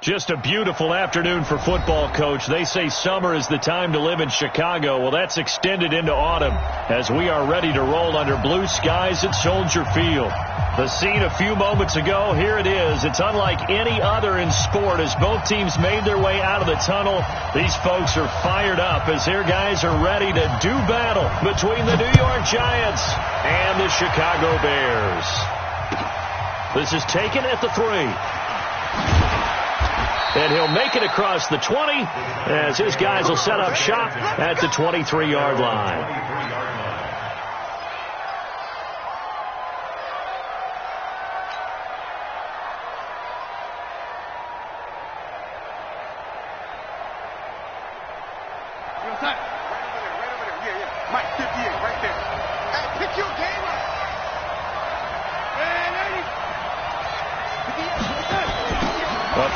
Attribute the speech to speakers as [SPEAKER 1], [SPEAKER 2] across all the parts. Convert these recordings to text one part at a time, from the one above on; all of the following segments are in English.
[SPEAKER 1] Just a beautiful afternoon for football, Coach. They say summer is the time to live in Chicago. Well, that's extended into autumn as we are ready to roll under blue skies at Soldier Field. The scene a few moments ago, here it is. It's unlike any other in sport as both teams made their way out of the tunnel. These folks are fired up as their guys are ready to do battle between the New York Giants and the Chicago Bears. This is taken at the 3. And he'll make it across the 20 as his guys will set up shop at the 23-yard line.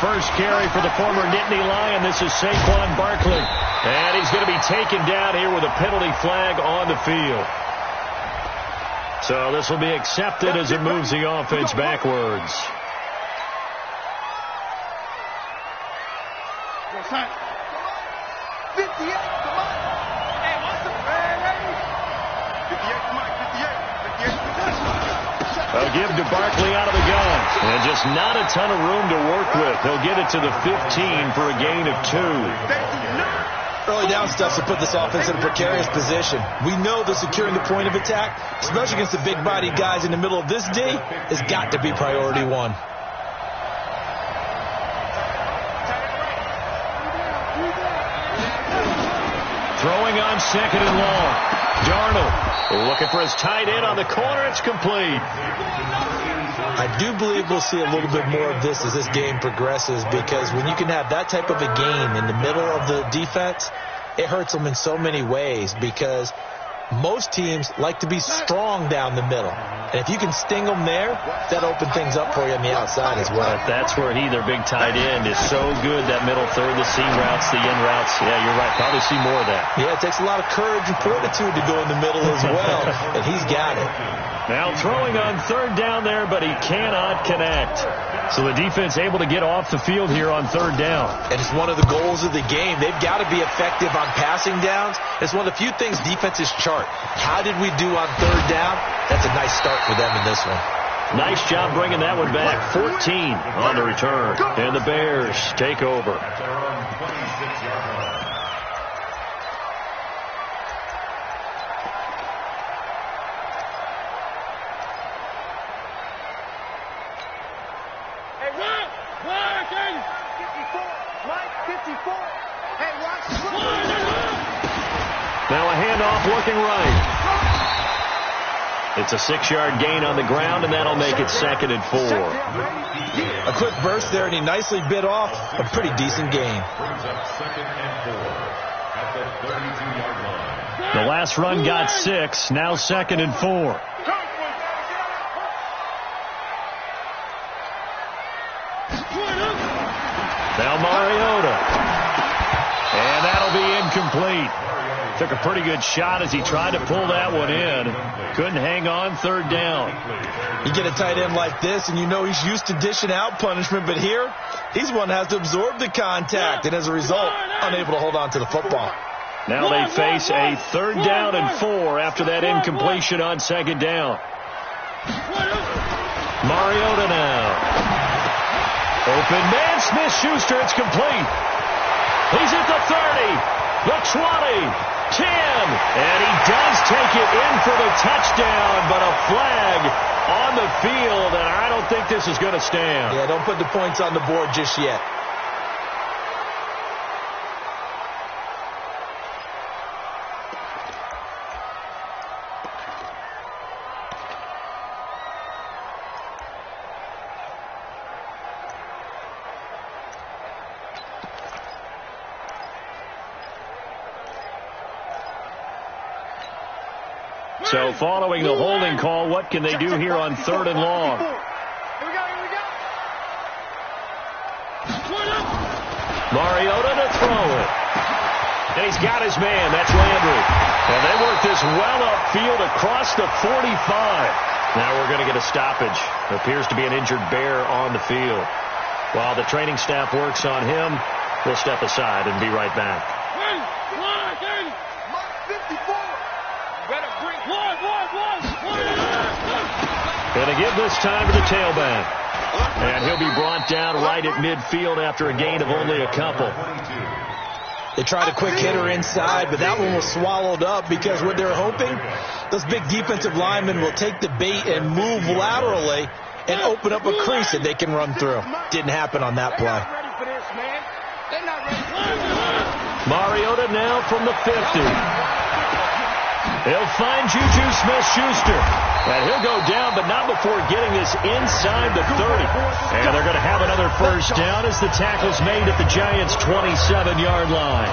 [SPEAKER 1] First carry for the former Nittany Lion. This is Saquon Barkley. And he's going to be taken down here with a penalty flag on the field. So this will be accepted as it moves the offense backwards. They'll give to Barkley out of the gun. And just not a ton of room to work with. He'll get it to the 15 for a gain of 2.
[SPEAKER 2] Early down stuff to put this offense in a precarious position. We know that securing the point of attack, especially against the big-bodied guys in the middle of this D, has got to be priority 1.
[SPEAKER 1] Throwing on 2nd and long. Darnold looking for his tight end on the corner. It's complete.
[SPEAKER 2] I do believe we'll see a little bit more of this as this game progresses, because when you can have that type of a game in the middle of the defense, it hurts them in so many ways, because most teams like to be strong down the middle. And if you can sting them there, that opens things up for you on the outside as well.
[SPEAKER 1] That's where their big tight end, is so good, that middle third, the seam routes, the in routes. Yeah, you're right. Probably see more of that.
[SPEAKER 2] Yeah, it takes a lot of courage and fortitude to go in the middle as well, and he's got it.
[SPEAKER 1] Now throwing on 3rd down there, but he cannot connect. So the defense able to get off the field here on 3rd down.
[SPEAKER 2] And it's one of the goals of the game. They've got to be effective on passing downs. It's one of the few things defenses chart. How did we do on 3rd down? That's a nice start for them in this one.
[SPEAKER 1] Nice job bringing that one back. 14 on the return. And the Bears take over. Now a handoff working right. It's a 6-yard gain on the ground, and that'll make it 2nd and 4.
[SPEAKER 2] A quick burst there, and he nicely bit off a pretty decent gain.
[SPEAKER 1] The last run got 6. Now 2nd and 4. Now Mariota. And that'll be incomplete. Took a pretty good shot as he tried to pull that one in. Couldn't hang on 3rd down.
[SPEAKER 2] You get a tight end like this, and you know he's used to dishing out punishment, but here, he's one that has to absorb the contact, and as a result, unable to hold on to the football.
[SPEAKER 1] Now they face a 3rd down and 4 after that incompletion on 2nd down. Mariota now. Open man, Smith-Schuster, it's complete. He's at the 30, the 20, 10, and he does take it in for the touchdown, but a flag on the field, and I don't think this is going to stand.
[SPEAKER 2] Yeah, don't put the points on the board just yet.
[SPEAKER 1] So following the holding call, what can they do here on 3rd and long? Mariota to throw it. And he's got his man. That's Landry. And they work this well upfield across the 45. Now we're going to get a stoppage. There appears to be an injured Bear on the field. While the training staff works on him, we'll step aside and be right back. And to give this time to the tailback. And he'll be brought down right at midfield after a gain of only a couple.
[SPEAKER 2] They tried a quick hitter inside, but that one was swallowed up because what they're hoping, those big defensive linemen will take the bait and move laterally and open up a crease that they can run through. Didn't happen on that play.
[SPEAKER 1] Mariota now from the 50. He'll find Juju Smith-Schuster. And he'll go down, but not before getting this inside the 30. And they're going to have another first down as the tackle's made at the Giants' 27-yard line.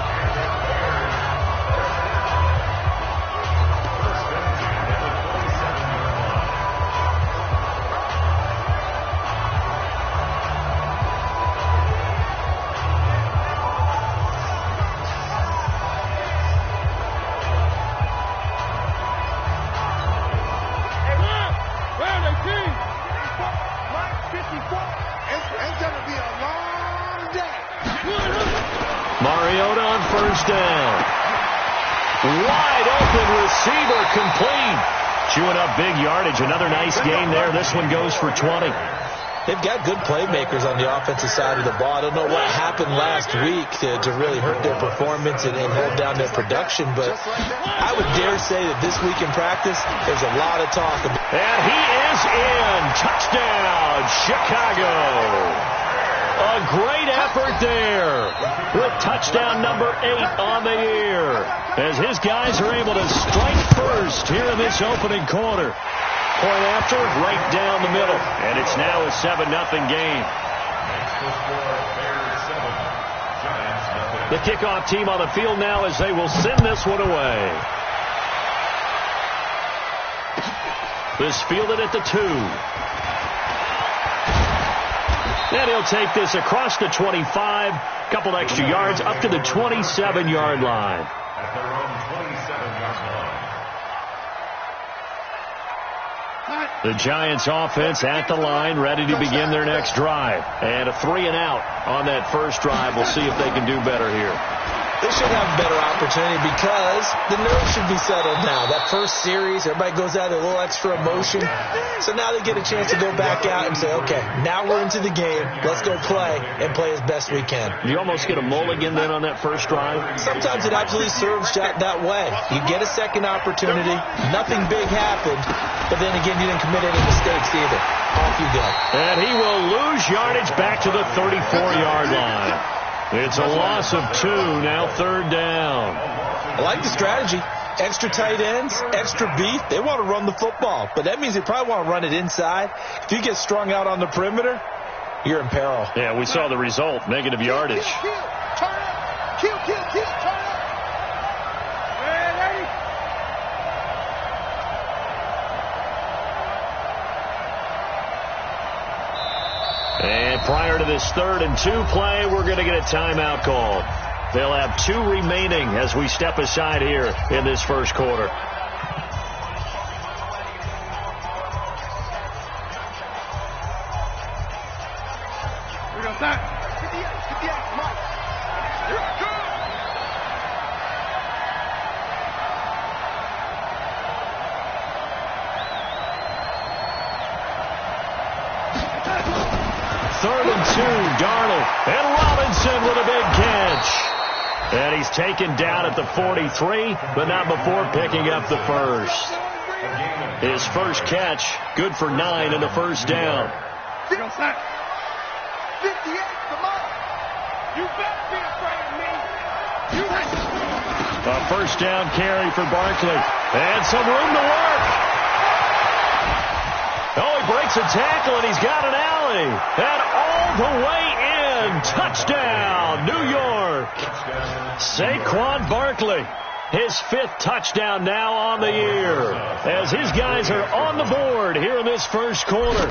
[SPEAKER 1] Mariota on first down. Wide open receiver complete. Chewing up big yardage. Another nice gain there. This one goes for 20.
[SPEAKER 2] They've got good playmakers on the offensive side of the ball. I don't know what happened last week to really hurt their performance and hold down their production, but I would dare say that this week in practice, there's a lot of talk about.
[SPEAKER 1] And he is in. Touchdown, Chicago. A great effort there with touchdown number 8 on the year as his guys are able to strike first here in this opening quarter. Point after, right down the middle. And it's now a 7-0 game. The kickoff team on the field now as they will send this one away. This fielded at the 2. And he'll take this across the 25, couple extra yards up to the 27-yard line.
[SPEAKER 3] At their own 27-yard line.
[SPEAKER 1] The Giants offense at the line, ready to begin their next drive. And a 3-and-out on that first drive. We'll see if they can do better here.
[SPEAKER 2] They should have a better opportunity because the nerves should be settled now. That first series, everybody goes out with a little extra emotion. So now they get a chance to go back out and say, okay, now we're into the game. Let's go play and play as best we can.
[SPEAKER 1] You almost get a mulligan then on that first drive?
[SPEAKER 2] Sometimes it absolutely serves that way. You get a second opportunity. Nothing big happened. But then again, you didn't commit any mistakes either. Off you go.
[SPEAKER 1] And he will lose yardage back to the 34-yard line. It's a loss of 2, now third down.
[SPEAKER 2] I like the strategy. Extra tight ends, extra beef. They want to run the football, but that means they probably want to run it inside. If you get strung out on the perimeter, you're in peril.
[SPEAKER 1] Yeah, we saw the result, negative yardage.
[SPEAKER 4] Turn up. Turn up.
[SPEAKER 1] And prior to this 3rd and 2 play, we're going to get a timeout call. They'll have 2 remaining as we step aside here in this first quarter.
[SPEAKER 4] We got that. 58, Mike. Here it comes.
[SPEAKER 1] Third and 2, Darnold. And Robinson with a big catch. And he's taken down at the 43, but not before picking up the first. His first catch, good for 9 and a first down.
[SPEAKER 4] 58, come on. You better be afraid of me.
[SPEAKER 1] A first down carry for Barkley. And some room to work. Oh, he breaks a tackle, and he's got an alley. And all the way in. Touchdown, New York. Saquon Barkley. His 5th touchdown now on the year. As his guys are on the board here in this first quarter.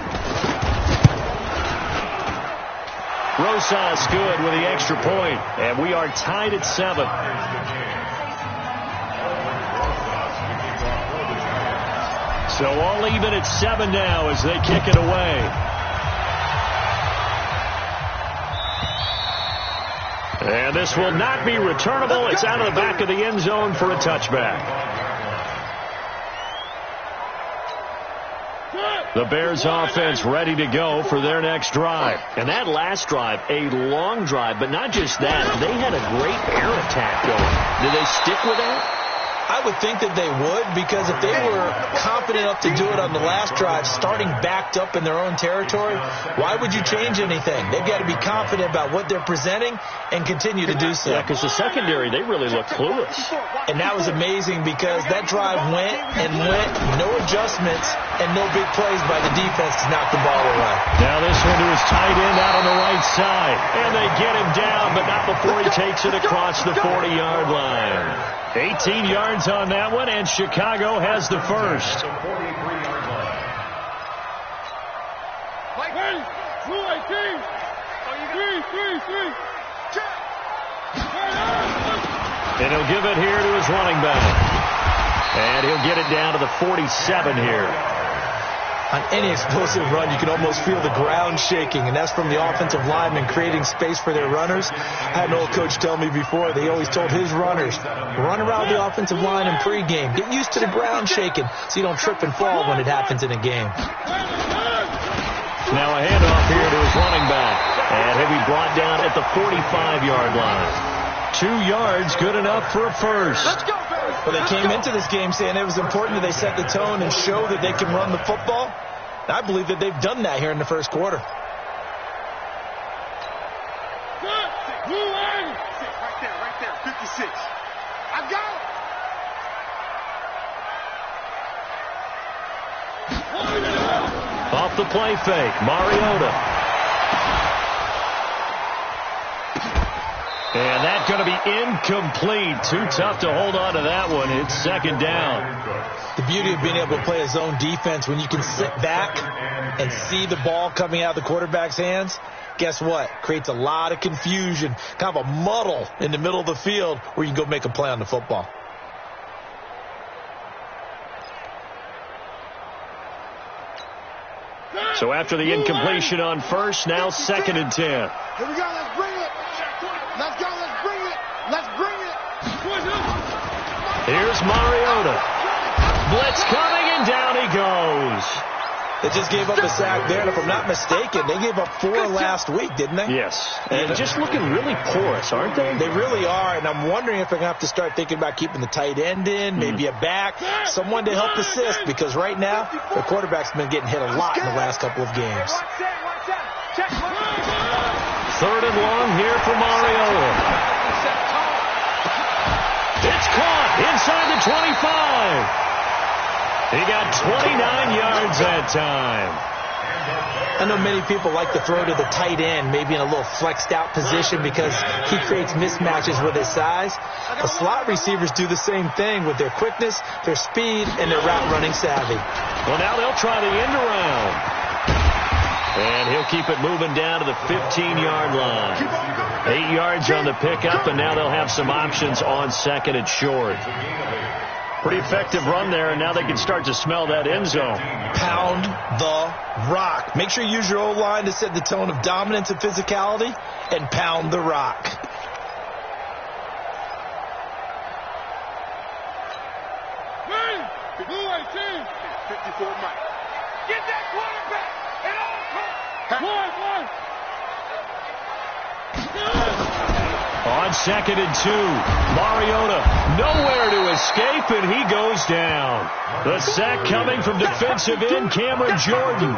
[SPEAKER 1] Rosas good with the extra point. And we are tied at 7. So all even at 7 now as they kick it away. And this will not be returnable. It's out of the back of the end zone for a touchback. The Bears offense ready to go for their next drive. And that last drive, a long drive, but not just that. They had a great air attack going. Did they stick with that?
[SPEAKER 2] I would think that they would, because if they were confident enough to do it on the last drive, starting backed up in their own territory, why would you change anything? They've got to be confident about what they're presenting and continue to do so.
[SPEAKER 1] Yeah, because the secondary, they really look clueless.
[SPEAKER 2] And that was amazing, because that drive went and went, no adjustments and no big plays by the defense to knock the ball away.
[SPEAKER 1] Now this one to his tight end out on the right side. And they get him down, but not before he takes it across the 40-yard line. 18 yards on that one, and Chicago has the first. And he'll give it here to his running back. And he'll get it down to the 47 here.
[SPEAKER 2] On any explosive run, you can almost feel the ground shaking, and that's from the offensive linemen creating space for their runners. I had an old coach tell me before, they always told his runners, run around the offensive line in pregame. Get used to the ground shaking so you don't trip and fall when it happens in a game.
[SPEAKER 1] Now a handoff here to his running back, and he'll be brought down at the 45-yard line. 2 yards, good enough for a first.
[SPEAKER 4] Let's go, Bears.
[SPEAKER 2] Well, they came into this game saying it was important that they set the tone and show that they can run the football. And I believe that they've done that here in the first quarter.
[SPEAKER 4] Right there, 56. I got
[SPEAKER 1] it. Off the play fake, Mariota. And that's going to be incomplete. Too tough to hold on to that one. It's second down.
[SPEAKER 2] The beauty of being able to play a zone defense, when you can sit back and see the ball coming out of the quarterback's hands, guess what? Creates a lot of confusion, kind of a muddle in the middle of the field where you can go make a play on the football.
[SPEAKER 1] So after the incompletion on first, now 2nd and 10.
[SPEAKER 4] Here we go, let's bring it. Let's go, let's bring it. Let's bring it.
[SPEAKER 1] Here's Mariota. Blitz coming, and down he goes.
[SPEAKER 2] They just gave up a sack there, and if I'm not mistaken, they gave up 4 last week, didn't they?
[SPEAKER 1] Yes. And just looking really porous, aren't they?
[SPEAKER 2] They really are, and I'm wondering if they're going to have to start thinking about keeping the tight end in, maybe a back, someone to help assist, because right now, the quarterback's been getting hit a lot in the last couple of games.
[SPEAKER 1] 3rd and long here for Mariota. It's caught inside the 25. He got 29 yards that time.
[SPEAKER 2] I know many people like to throw to the tight end, maybe in a little flexed out position because he creates mismatches with his size. The slot receivers do the same thing with their quickness, their speed, and their route running savvy.
[SPEAKER 1] Well, now they'll try the end around. And he'll keep it moving down to the 15-yard line. 8 yards on the pickup, and now they'll have some options on 2nd and short. Pretty effective run there, and now they can start to smell that end zone.
[SPEAKER 2] Pound the rock. Make sure you use your O-line to set the tone of dominance and physicality, and pound the rock.
[SPEAKER 4] Hey, 54 Mike. Get that quarterback.
[SPEAKER 1] On 2nd and 2, Mariota nowhere to escape, and he goes down. The sack coming from defensive end Cameron Jordan.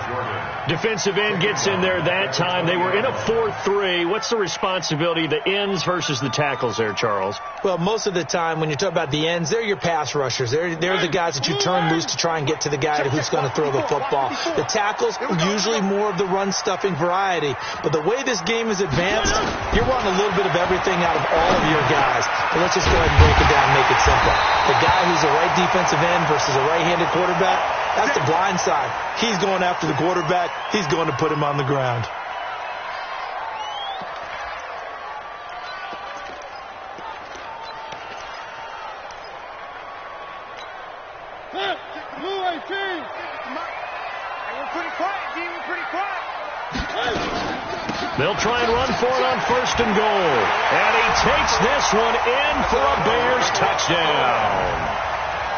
[SPEAKER 1] Defensive end gets in there that time. They were in a 4-3. What's the responsibility, the ends versus the tackles there, Charles?
[SPEAKER 2] Well, most of the time when you talk about the ends, they're your pass rushers. They're the guys that you turn loose to try and get to the guy who's going to throw the football. The tackles, usually more of the run-stuffing variety. But the way this game is advanced, you're wanting a little bit of everything out of all of your guys. But let's just go ahead and break it down and make it simple. The guy who's a right defensive end versus a right-handed quarterback, that's the blind side. He's going after the quarterback. He's going to put him on the ground.
[SPEAKER 4] Blue 18. We're pretty quiet, D. We're pretty quiet.
[SPEAKER 1] They'll try and run for it on 1st and goal. And he takes this one in for a Bears touchdown.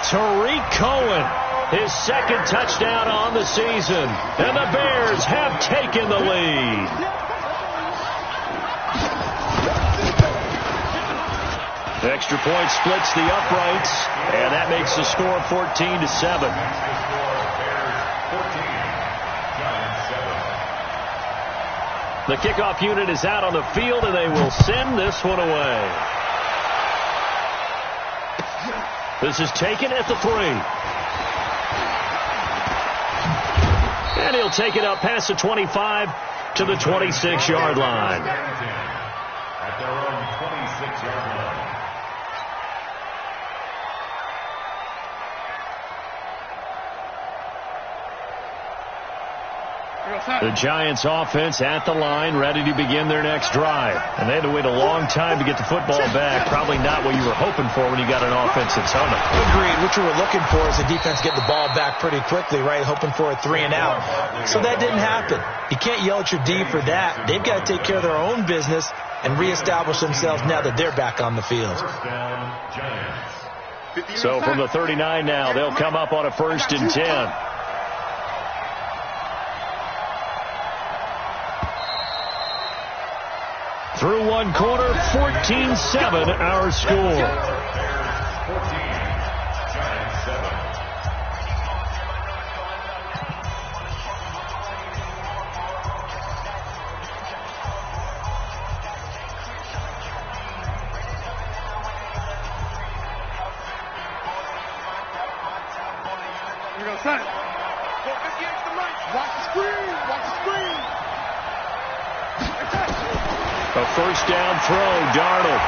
[SPEAKER 1] Tariq Cohen, his 2nd touchdown on the season. And the Bears have taken the lead. The extra point splits the uprights, and that makes the score 14-7. The kickoff unit is out on the field, and they will send this one away. This is taken at the 3. And he'll take it up past the 25 to the 26-yard line.
[SPEAKER 3] At their own 26-yard line.
[SPEAKER 1] The Giants offense at the line, ready to begin their next drive. And they had to wait a long time to get the football back. Probably not what you were hoping for when you got an offense that's humming.
[SPEAKER 2] Agreed. What you were looking for is the defense get the ball back pretty quickly, right? Hoping for a 3 and out. So that didn't happen. You can't yell at your D for that. They've got to take care of their own business and reestablish themselves now that they're back on the field.
[SPEAKER 1] So from the 39 now, they'll come up on a 1st and 10. Through one quarter, 14-7 our score.
[SPEAKER 4] Here we go, set it. 458 to the right. Watch the screen. Watch the screen.
[SPEAKER 1] A 1st down throw, Darnold.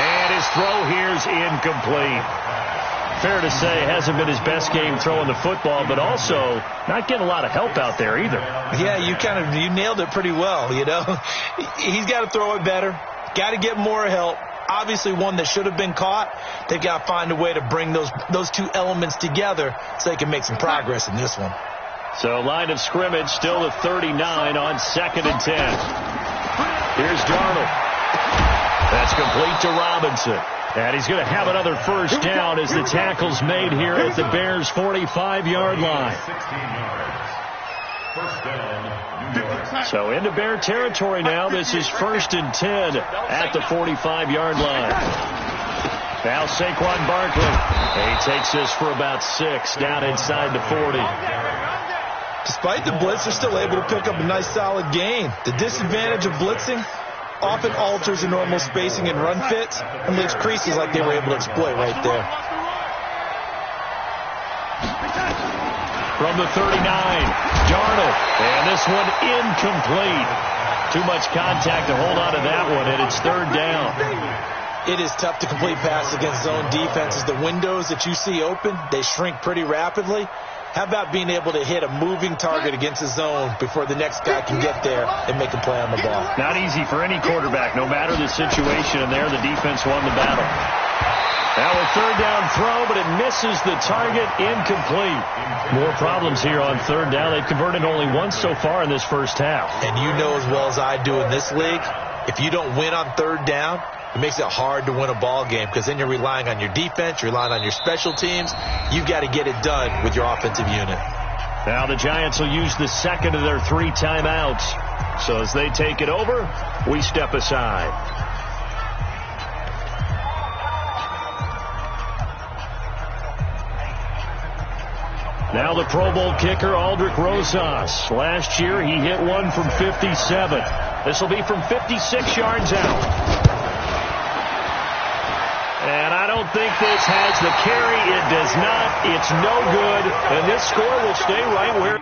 [SPEAKER 1] And his throw here's incomplete. Fair to say, hasn't been his best game throwing the football, but also not getting a lot of help out there either.
[SPEAKER 2] Yeah, you nailed it pretty well, you know. He's got to throw it better. Got to get more help. Obviously one that should have been caught. They've got to find a way to bring those two elements together so they can make some progress in this one.
[SPEAKER 1] So line of scrimmage still at 39 on 2nd and 10. Here's Darnold. That's complete to Robinson. And he's going to have another 1st down as the tackle's made here at the Bears' 45-yard line. So into Bear territory now. This is 1st and 10 at the 45-yard line. Now Saquon Barkley. He takes this for about 6 down inside the 40.
[SPEAKER 2] Despite the blitz, they're still able to pick up a nice solid gain. The disadvantage of blitzing often alters the normal spacing and run fits and leaves creases like they were able to exploit right there.
[SPEAKER 1] From the 39, Darnold. And this one incomplete. Too much contact to hold on to that one, and it's 3rd down.
[SPEAKER 2] It is tough to complete passes against zone defenses. The windows that you see open, they shrink pretty rapidly. How about being able to hit a moving target against a zone before the next guy can get there and make a play on the ball?
[SPEAKER 1] Not easy for any quarterback, no matter the situation, and there the defense won the battle. Now a 3rd down throw, but it misses the target, incomplete. More problems here on 3rd down. They've converted only once so far in this 1st half.
[SPEAKER 2] And you know as well as I do in this league, if you don't win on 3rd down, it makes it hard to win a ball game because then you're relying on your defense, you're relying on your special teams. You've got to get it done with your offensive unit.
[SPEAKER 1] Now the Giants will use the 2nd of their 3 timeouts. So as they take it over, we step aside. Now the Pro Bowl kicker, Aldrick Rosas. Last year he hit one from 57. This will be from 56 yards out. And I don't think this has the carry. It does not. It's no good. And this score will stay right where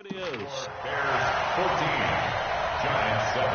[SPEAKER 1] It is.
[SPEAKER 3] Bears 14, Giants 7.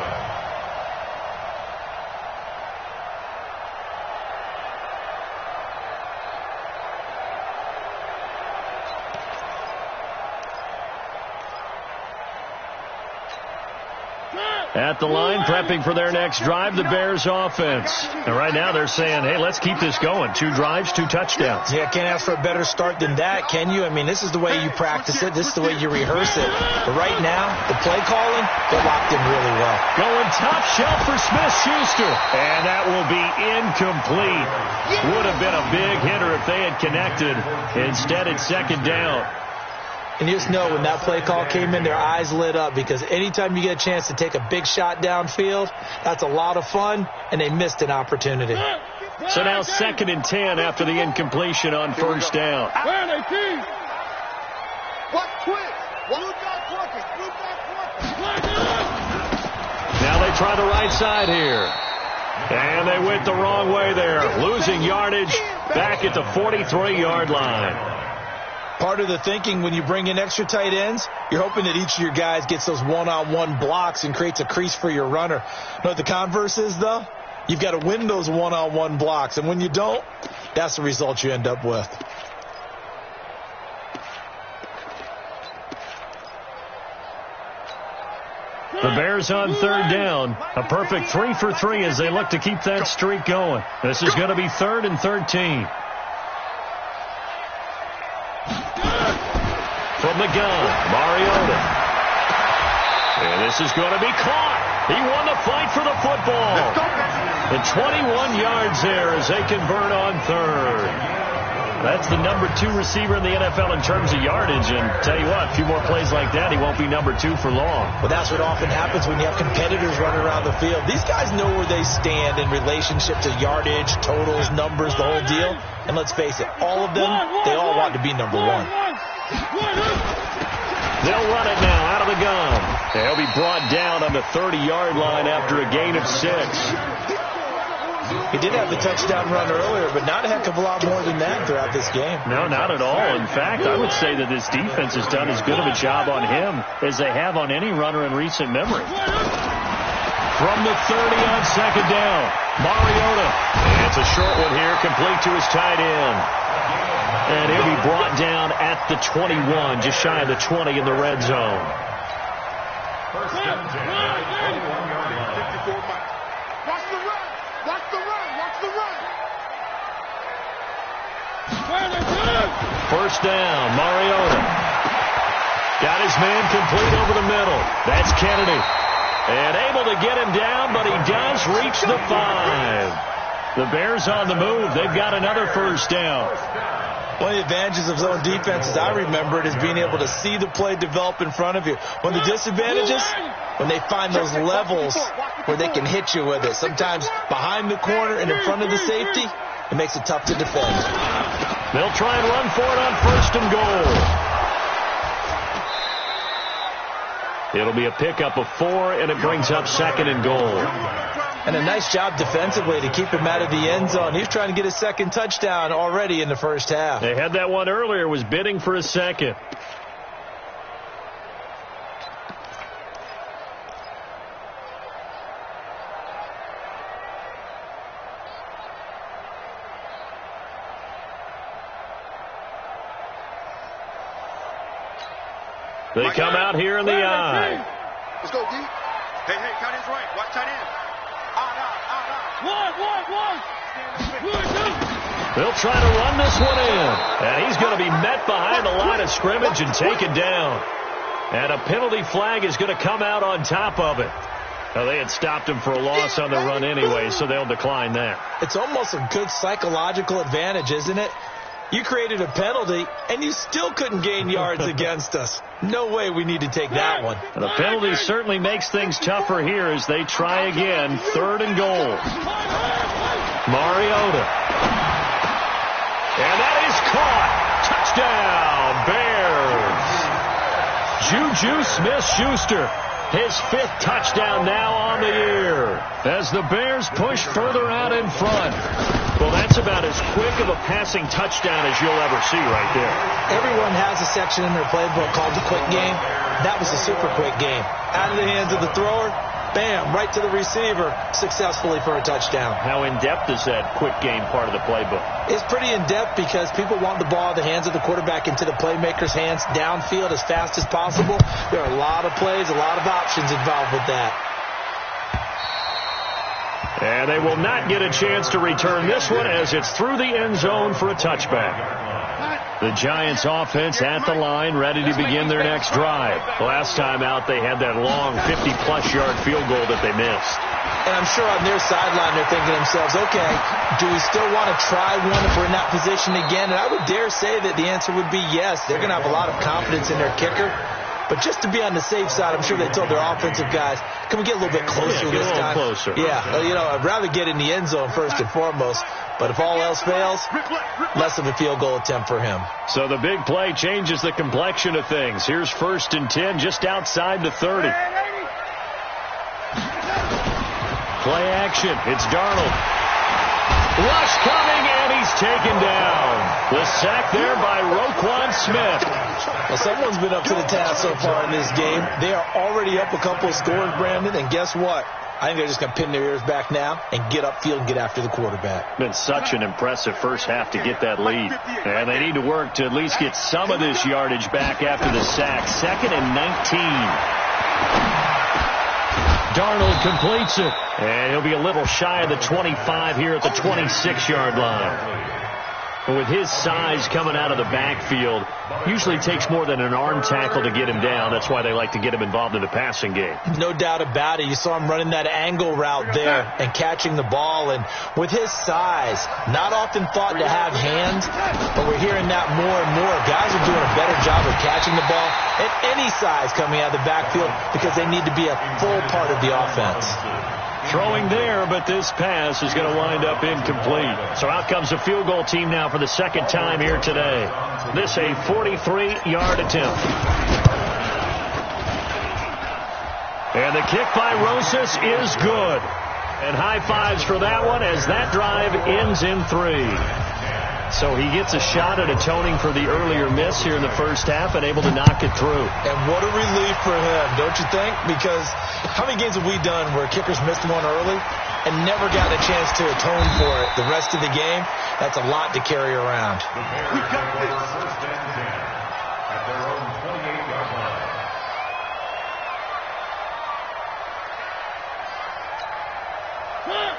[SPEAKER 1] At the line, prepping for their next drive, the Bears offense. And right now they're saying, hey, let's keep this going. 2 drives, 2 touchdowns.
[SPEAKER 2] Yeah, can't ask for a better start than that, can you? I mean, this is the way you practice it. This is the way you rehearse it. But right now, the play calling, they're locked in really well.
[SPEAKER 1] Going top shelf for Smith-Schuster. And that will be incomplete. Would have been a big hitter if they had connected. Instead, it's second down.
[SPEAKER 2] And you just know when that play call came in, their eyes lit up, because anytime you get a chance to take a big shot downfield, that's a lot of fun, and they missed an opportunity.
[SPEAKER 1] So now 2nd and 10 after the incompletion on first down. Now they try the right side here. And they went the wrong way there, losing yardage back at the 43-yard line.
[SPEAKER 2] Part of the thinking when you bring in extra tight ends, you're hoping that each of your guys gets those one-on-one blocks and creates a crease for your runner. Know what the converse is, though? You've got to win those one-on-one blocks, and when you don't, that's the result you end up with.
[SPEAKER 1] The Bears on 3rd down. A perfect 3 for 3 as they look to keep that streak going. This is going to be 3rd and 13. From the gun, Mariota. And this is going to be caught. He won the fight for the football. And 21 yards there as they convert on 3rd. That's the number 2 receiver in the NFL in terms of yardage. And tell you what, a few more plays like that, he won't be number 2 for long.
[SPEAKER 2] Well, that's what often happens when you have competitors running around the field. These guys know where they stand in relationship to yardage, totals, numbers, the whole deal. And let's face it, all of them, they all want to be number 1.
[SPEAKER 1] They'll run it now out of the gun. They'll be brought down on the 30-yard line after a gain of 6.
[SPEAKER 2] He did have the touchdown run earlier, but not a heck of a lot more than that throughout this game.
[SPEAKER 1] No, not at all. In fact, I would say that this defense has done as good of a job on him as they have on any runner in recent memory. From the 30 on 2nd down, Mariota. And it's a short one here, complete to his tight end. And he'll be brought down at the 21, just shy of the 20 in the red zone.
[SPEAKER 3] First and 10, 21-yard line. 54 miles.
[SPEAKER 4] Watch the run! Watch the run! Watch the run!
[SPEAKER 1] First down, Mariota. Got his man complete over the middle. That's Kennedy. And able to get him down, but he does reach the 5. The Bears on the move. They've got another first down.
[SPEAKER 2] One of the advantages of zone defense, as I remember it, is being able to see the play develop in front of you. One of the disadvantages, when they find those levels where they can hit you with it. Sometimes behind the corner and in front of the safety, it makes it tough to defend.
[SPEAKER 1] They'll try and run for it on 1st and goal. It'll be a pickup of 4, and it brings up 2nd and goal.
[SPEAKER 2] And a nice job defensively to keep him out of the end zone. He's trying to get his 2nd touchdown already in the first half.
[SPEAKER 1] They had that one earlier, was bidding for a 2nd. They come out here in the eye.
[SPEAKER 4] Let's go, D. Hey, tight end's right. Watch tight end.
[SPEAKER 1] They'll try to run this one in. And he's going to be met behind the line of scrimmage and taken down. And a penalty flag is going to come out on top of it. Now, they had stopped him for a loss on the run anyway, so they'll decline that.
[SPEAKER 2] It's almost a good psychological advantage, isn't it? You created a penalty, and you still couldn't gain yards against us. No way we need to take that one.
[SPEAKER 1] And the penalty certainly makes things tougher here as they try again. 3rd and goal. Mariota. And that is caught. Touchdown, Bears. Juju Smith-Schuster. His 5th touchdown now on the year as the Bears push further out in front. Well, that's about as quick of a passing touchdown as you'll ever see right there.
[SPEAKER 2] Everyone has a section in their playbook called the quick game. That was a super quick game. Out of the hands of the thrower, bam, right to the receiver, successfully for a touchdown.
[SPEAKER 1] How in-depth is that quick game part of the playbook?
[SPEAKER 2] It's pretty in-depth because people want the ball in the hands of the quarterback into the playmaker's hands downfield as fast as possible. There are a lot of plays, a lot of options involved with that.
[SPEAKER 1] And they will not get a chance to return this one as it's through the end zone for a touchback. The Giants offense at the line, ready to begin their next drive. Last time out, they had that long 50-plus yard field goal that they missed.
[SPEAKER 2] And I'm sure on their sideline, they're thinking to themselves, okay, do we still want to try one if we're in that position again? And I would dare say that the answer would be yes. They're going to have a lot of confidence in their kicker. But just to be on the safe side, I'm sure they told their offensive guys, can we get a little bit closer this time?
[SPEAKER 1] Closer.
[SPEAKER 2] Yeah, well, I'd rather get in the end zone first and foremost. But if all else fails, less of a field goal attempt for him.
[SPEAKER 1] So the big play changes the complexion of things. Here's 1st and 10 just outside the 30. Play action. It's Darnold. Rush coming, and he's taken down. The sack there by Roquan Smith.
[SPEAKER 2] Well, someone's been up to the task so far in this game. They are already up a couple of scores, Brandon, and guess what? I think they're just going to pin their ears back now and get upfield and get after the quarterback.
[SPEAKER 1] Been such an impressive first half to get that lead. And they need to work to at least get some of this yardage back after the sack. 2nd and 19. Darnold completes it. And he'll be a little shy of the 25 here at the 26-yard line. But with his size coming out of the backfield, usually takes more than an arm tackle to get him down. That's why they like to get him involved in the passing game.
[SPEAKER 2] No doubt about it. You saw him running that angle route there and catching the ball. And with his size, not often thought to have hands, but we're hearing that more and more. Guys are doing a better job of catching the ball at any size coming out of the backfield because they need to be a full part of the offense.
[SPEAKER 1] Throwing there, but this pass is going to wind up incomplete. So out comes the field goal team now for the second time here today. This a 43-yard attempt. And the kick by Rosas is good. And high fives for that one as that drive ends in 3. So he gets a shot at atoning for the earlier miss here in the first half and able to knock it through.
[SPEAKER 2] And what a relief for him, don't you think? Because how many games have we done where kickers missed one early and never got a chance to atone for it the rest of the game? That's a lot to carry around.
[SPEAKER 3] We got this. 1st and 10 at their own 28-yard line.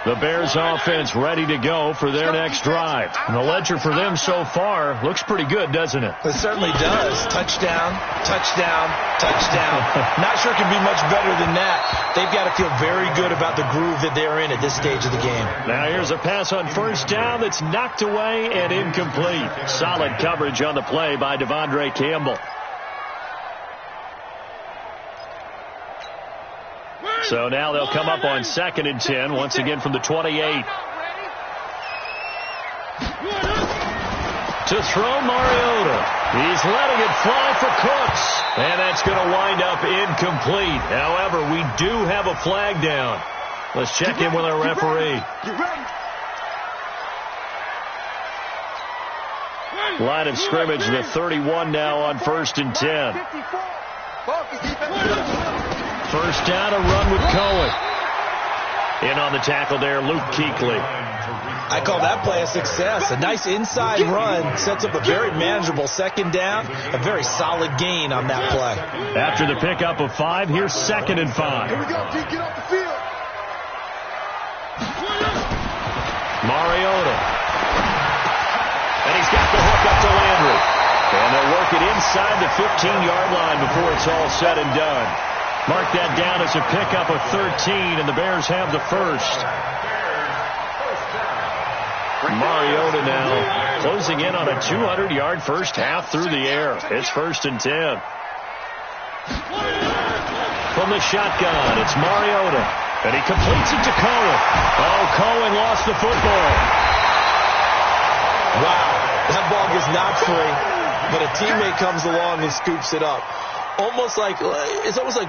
[SPEAKER 1] The Bears offense ready to go for their next drive. And the ledger for them so far looks pretty good, doesn't it?
[SPEAKER 2] It certainly does. Touchdown, touchdown, touchdown. Not sure it can be much better than that. They've got to feel very good about the groove that they're in at this stage of the game.
[SPEAKER 1] Now here's a pass on 1st down that's knocked away and incomplete. Solid coverage on the play by Devondre Campbell. So now they'll come up on 2nd and 10, once again from the 28. To throw Mariota. He's letting it fly for Cooks. And that's going to wind up incomplete. However, we do have a flag down. Let's check in with our referee. Line of scrimmage, the 31 now on 1st and 10. First down, a run with Cohen. In on the tackle there, Luke Kuechly.
[SPEAKER 2] I call that play a success. A nice inside run sets up a very manageable 2nd down. A very solid gain on that play.
[SPEAKER 1] After the pickup of 5, here's 2nd and 5.
[SPEAKER 4] Here we go, G, get off the field.
[SPEAKER 1] Mariota. And he's got the hook up to Landry. And they'll work it inside the 15-yard line before it's all said and done. Mark that down as a pickup of 13, and the Bears have the first. Mariota now closing in on a 200-yard first half through the air. It's 1st and 10. From the shotgun, it's Mariota. And he completes it to Cohen. Oh, Cohen lost the football.
[SPEAKER 2] Wow, that ball gets knocked free, but a teammate comes along and scoops it up. almost like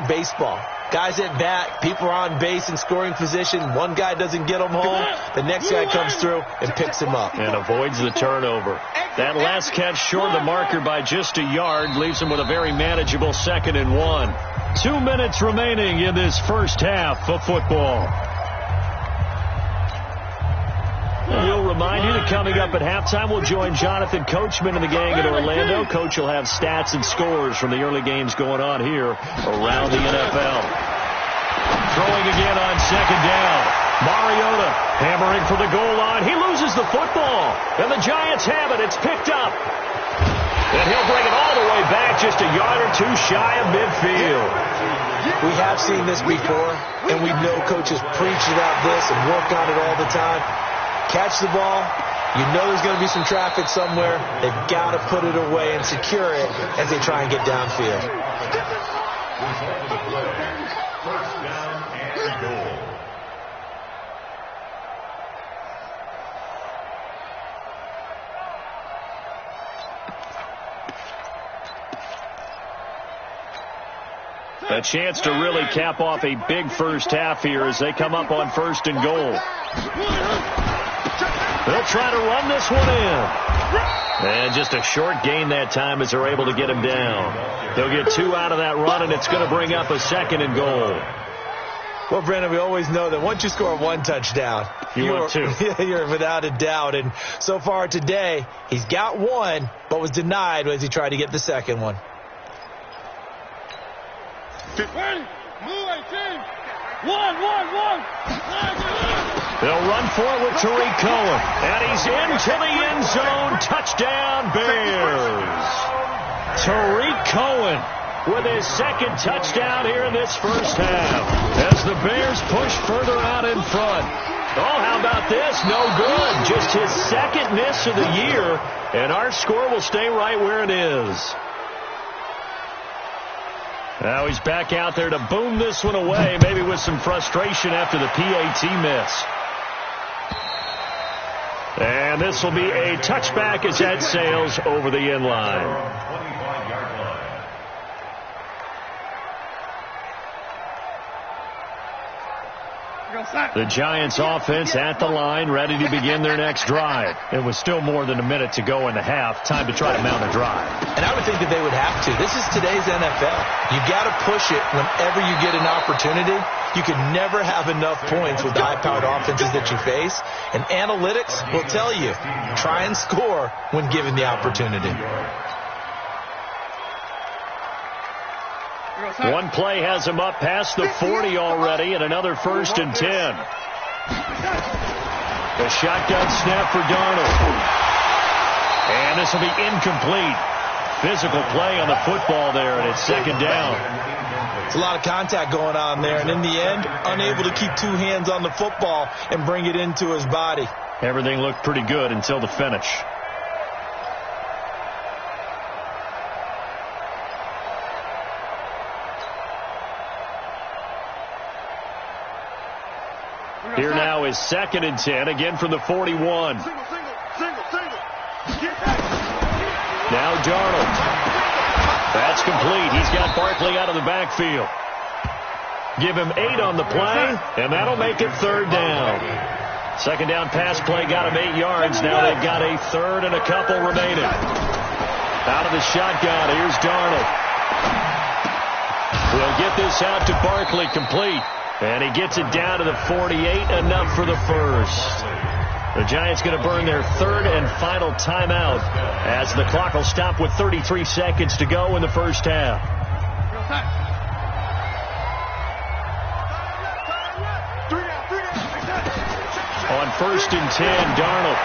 [SPEAKER 2] baseball. Guys at bat, people are on base in scoring position. One guy doesn't get them home. The next guy comes through and picks him up.
[SPEAKER 1] And avoids the turnover. That last catch short of the marker by just a yard leaves him with a very manageable 2nd and 1. 2 minutes remaining in this first half of football. We'll remind you that coming up at halftime, we'll join Jonathan Coachman and the gang in Orlando. Coach will have stats and scores from the early games going on here around the NFL. Throwing again on 2nd down. Mariota hammering for the goal line. He loses the football, and the Giants have it. It's picked up. And he'll bring it all the way back, just a yard or two shy of midfield.
[SPEAKER 2] We have seen this before, and we know coaches preach about this and work on it all the time. Catch the ball. You know there's going to be some traffic somewhere. They've got to put it away and secure it as they try and get downfield.
[SPEAKER 3] First down and goal.
[SPEAKER 1] A chance to really cap off a big first half here as they come up on 1st and goal. They'll try to run this one in. And just a short gain that time as they're able to get him down. They'll get 2 out of that run, and it's going to bring up a 2nd and goal.
[SPEAKER 2] Well, Brandon, we always know that once you score 1 touchdown,
[SPEAKER 1] you're 2.
[SPEAKER 2] You're without a doubt. And so far today, he's got 1, but was denied as he tried to get the 2nd one.
[SPEAKER 1] They'll run for it with Tariq Cohen. And he's into the end zone. Touchdown, Bears. Tariq Cohen with his 2nd touchdown here in this first half as the Bears push further out in front. Oh, how about this? No good. Just his 2nd miss of the year. And our score will stay right where it is. Now he's back out there to boom this one away, maybe with some frustration after the PAT miss. And this will be a touchback as that sails over the end line. The Giants offense at the line, ready to begin their next drive. It was still more than a minute to go in the half. Time to try to mount a drive.
[SPEAKER 2] And I would think that they would have to. This is today's NFL. You got to push it whenever you get an opportunity. You can never have enough points with the high-powered offenses that you face. And analytics will tell you, try and score when given the opportunity.
[SPEAKER 1] One play has him up past the 40 already, and another 1st and 10. The shotgun snap for Darnold. And this will be incomplete. Physical play on the football there, and it's 2nd down.
[SPEAKER 2] It's a lot of contact going on there, and in the end, unable to keep 2 hands on the football and bring it into his body.
[SPEAKER 1] Everything looked pretty good until the finish. Here now is 2nd and 10, again from the 41. Now Darnold. That's complete. He's got Barkley out of the backfield. Give him 8 on the play, and that'll make it 3rd down. 2nd down pass play got him 8 yards. Now they've got a 3rd and a couple remaining. Out of the shotgun, here's Darnold. We'll get this out to Barkley, complete. And he gets it down to the 48, enough for the first. The Giants going to burn their 3rd and final timeout as the clock will stop with 33 seconds to go in the first half. On 1st and 10, Darnold.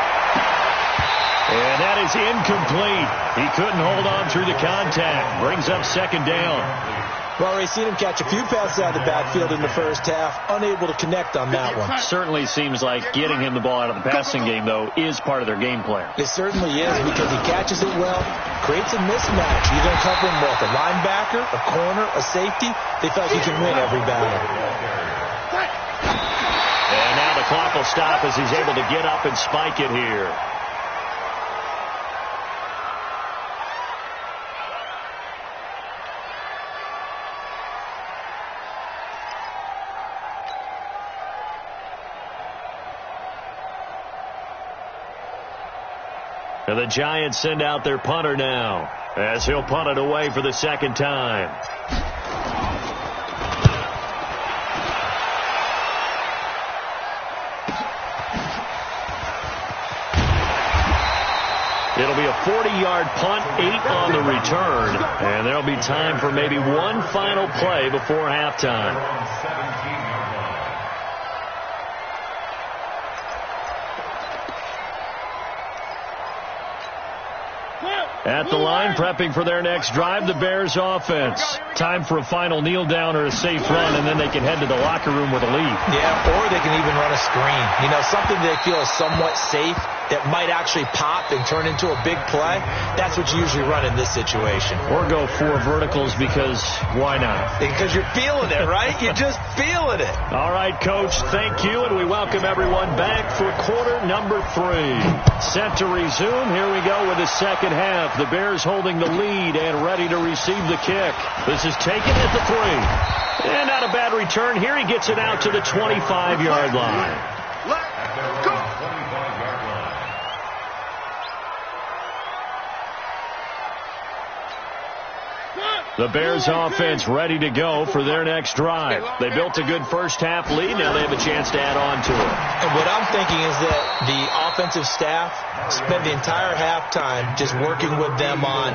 [SPEAKER 1] And that is incomplete. He couldn't hold on through the contact. Brings up 2nd down.
[SPEAKER 2] We've already seen him catch a few passes out of the backfield in the first half, unable to connect on that one.
[SPEAKER 1] Certainly seems like getting him the ball out of the passing game, though, is part of their game plan.
[SPEAKER 2] It certainly is, because he catches it well, creates a mismatch. You're going to cover him with a linebacker, a corner, a safety. They feel like he can win every battle.
[SPEAKER 1] And now the clock will stop as he's able to get up and spike it here. And the Giants send out their punter now, as he'll punt it away for the second time. It'll be a 40-yard punt, 8 on the return, and there'll be time for maybe one final play before halftime. At the line, prepping for their next drive, the Bears offense. Time for a final kneel down or a safe run, and then they can head to the locker room with a lead.
[SPEAKER 2] Yeah, or they can even run a screen. You know, something they feel is somewhat safe that might actually pop and turn into a big play. That's what you usually run in this situation.
[SPEAKER 1] Or go 4 verticals because why not?
[SPEAKER 2] Because you're feeling it, right? You're just feeling it.
[SPEAKER 1] All right, Coach, thank you, and we welcome everyone back for quarter number 3. Set to resume. Here we go with the second half. The Bears holding the lead and ready to receive the kick. This is taken at the 3. And not a bad return. Here he gets it out to the 25-yard line.
[SPEAKER 4] Let's go.
[SPEAKER 1] The Bears offense ready to go for their next drive. They built a good first-half lead. Now they have a chance to add on to it.
[SPEAKER 2] And what I'm thinking is that the offensive staff spend the entire halftime just working with them on,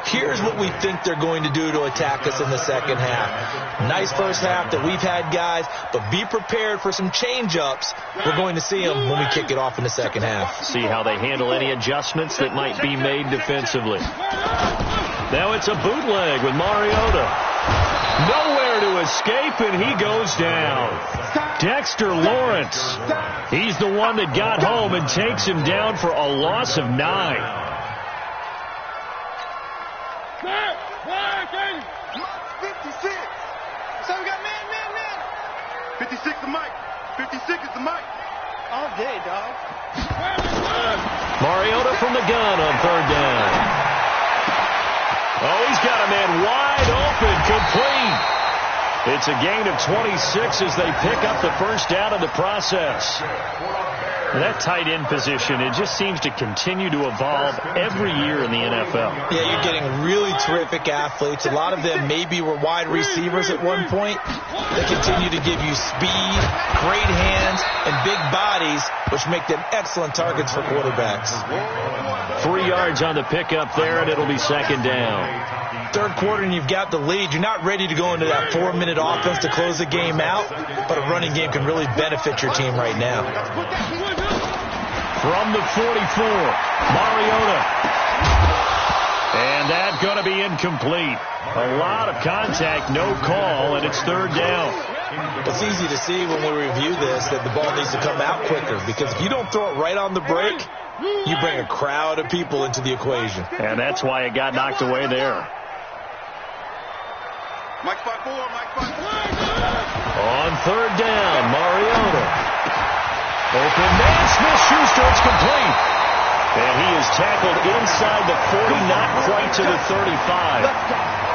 [SPEAKER 2] here's what we think they're going to do to attack us in the second half. Nice first half that we've had, guys, but be prepared for some change-ups. We're going to see them when we kick it off in the second half.
[SPEAKER 1] See how they handle any adjustments that might be made defensively. Now it's a bootleg with Mariota. Nowhere to escape, and he goes down. Dexter Lawrence. He's the one that got home and takes him down for a loss of 9.
[SPEAKER 4] 56 the mic. 56 is the mic. All day, dog.
[SPEAKER 1] Mariota from the gun on third down. Oh, he's got a man wide open, complete. It's a gain of 26 as they pick up the first down in the process. That tight end position, it just seems to continue to evolve every year in the NFL.
[SPEAKER 2] Yeah, you're getting really terrific athletes. A lot of them maybe were wide receivers at one point. They continue to give you speed, great hands, and big bodies, which make them excellent targets for quarterbacks.
[SPEAKER 1] 3 yards on the pickup there, and it'll be second down.
[SPEAKER 2] Third quarter, and you've got the lead. You're not ready to go into that 4-minute offense to close the game out, but a running game can really benefit your team right now.
[SPEAKER 1] From the 44, Mariota. And that's going to be incomplete. A lot of contact, no call, and it's third down.
[SPEAKER 2] It's easy to see when we review this that the ball needs to come out quicker, because if you don't throw it right on the break, you bring a crowd of people into the equation.
[SPEAKER 1] And that's why it got knocked away there.
[SPEAKER 4] Mike spot 4, Mike spot 4.
[SPEAKER 1] On third down, Mariota. Open man, Smith-Schuster, it's complete. And he is tackled inside the 40, not quite to the 35.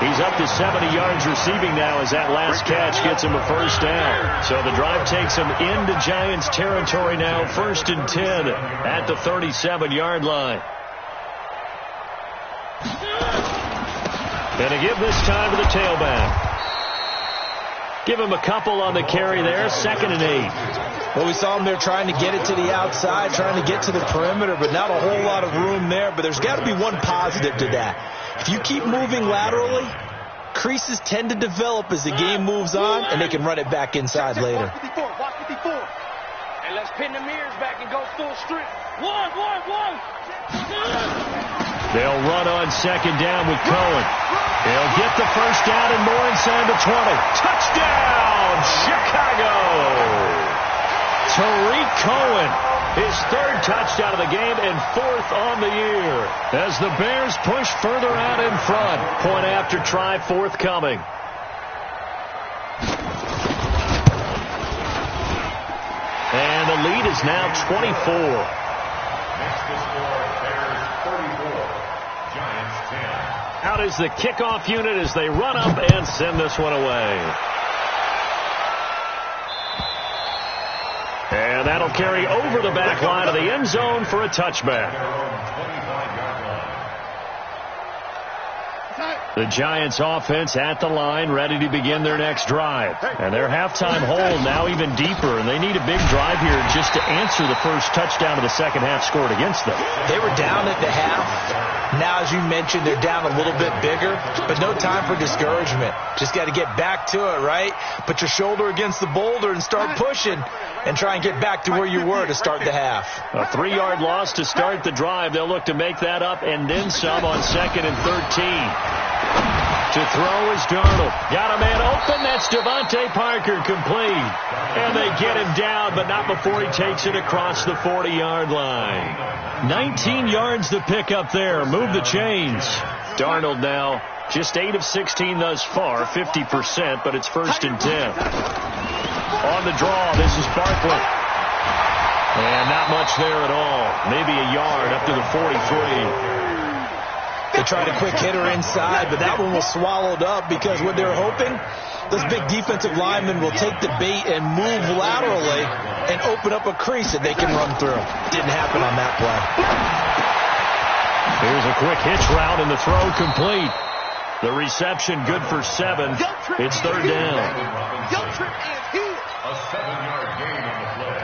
[SPEAKER 1] He's up to 70 yards receiving now as that last catch gets him a first down. So the drive takes him into Giants territory now, 1st and 10 at the 37-yard line. And to give this time to the tailback. Give him a couple on the carry there, 2nd and 8.
[SPEAKER 2] Well, we saw him there trying to get it to the outside, trying to get to the perimeter, but not a whole lot of room there. But there's got to be one positive to that. If you keep moving laterally, creases tend to develop as the game moves on, and they can run it back inside later.
[SPEAKER 4] Watch 54, watch 54.
[SPEAKER 5] And let's pin the mirrors back and go full strip. One.
[SPEAKER 1] They'll run on second down with Cohen. They'll get the first down and more inside the 20. Touchdown, Chicago! Tariq Cohen, his 3rd touchdown of the game and 4th on the year. As the Bears push further out in front. Point after try forthcoming. And the lead is now 24.
[SPEAKER 3] Next to score, Bears 34, Giants 10.
[SPEAKER 1] Out is the kickoff unit as they run up and send this one away. And That'll carry over the back line of the end zone for a touchback. The Giants offense at the line, ready to begin their next drive. And their halftime hole now even deeper, and they need a big drive here just to answer the first touchdown of the second half scored against them.
[SPEAKER 2] They were down at the half. Now, as you mentioned, they're down a little bit bigger, but no time for discouragement. Just got to get back to it, right? Put your shoulder against the boulder and start pushing and try and get back to where you were to start the half.
[SPEAKER 1] A 3-yard loss to start the drive. They'll look to make that up and then some on 2nd and 13. To throw is Darnold. Got a man open. That's Devontae Parker, complete. And they get him down, but not before he takes it across the 40-yard line. 19 yards to pick up there. Move the chains. Darnold now just 8 of 16 thus far, 50%, but it's 1st and 10. On the draw, this is Barkley. And not much there at all. Maybe a yard up to the 43.
[SPEAKER 2] They tried a quick hitter inside, but that one was swallowed up because what they're hoping, those big defensive linemen will take the bait and move laterally and open up a crease that they can run through. Didn't happen on that play.
[SPEAKER 1] Here's a quick hitch route and the throw complete. The reception good for 7. It's 3rd down.
[SPEAKER 3] A 7-yard gain on the play.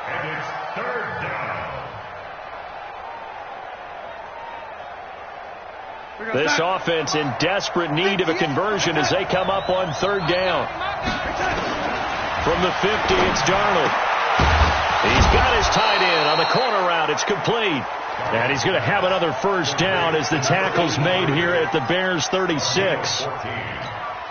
[SPEAKER 3] And it's 3rd down.
[SPEAKER 1] This offense in desperate need of a conversion as they come up on 3rd down. From the 50, it's Darnold. He's got his tight end on the corner route. It's complete. And he's going to have another 1st down as the tackle's made here at the Bears' 36.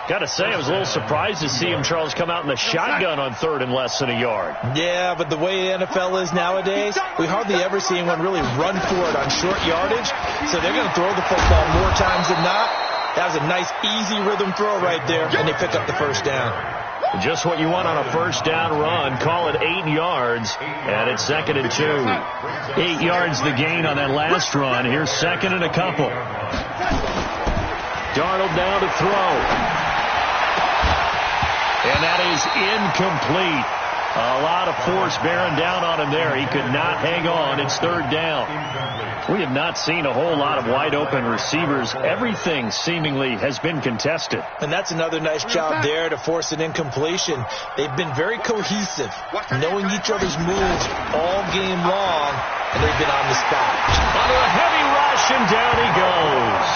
[SPEAKER 1] Got to say, I was a little surprised to see him, Charles, come out in the shotgun on 3rd and less than a yard.
[SPEAKER 2] Yeah, but the way the NFL is nowadays, we hardly ever see anyone really run for it on short yardage. So they're going to throw the football more times than not. That was a nice, easy rhythm throw right there, and they pick up the 1st down.
[SPEAKER 1] Just what you want on a 1st down run. Call it 8 yards, and it's 2nd and 2. 8 yards the gain on that last run. Here's 2nd and a couple. Darnold now to throw. And that is incomplete. A lot of force bearing down on him there. He could not hang on. It's 3rd down. We have not seen a whole lot of wide-open receivers. Everything seemingly has been contested.
[SPEAKER 2] And that's another nice job there to force an incompletion. They've been very cohesive, knowing each other's moves all game long, and they've been on the spot.
[SPEAKER 1] Under a heavy rush, and down he goes.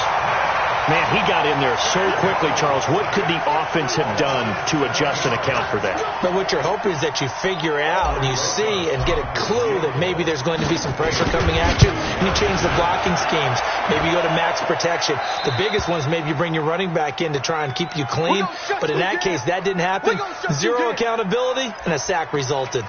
[SPEAKER 1] Man, he got in there so quickly, Charles. What could the offense have done to adjust and account for that?
[SPEAKER 2] But what you're hoping is that you figure out and you see and get a clue that maybe there's going to be some pressure coming at you, and you change the blocking schemes. Maybe you go to max protection. The biggest one is maybe you bring your running back in to try and keep you clean. But in that case, that didn't happen. 0 accountability, and a sack resulted.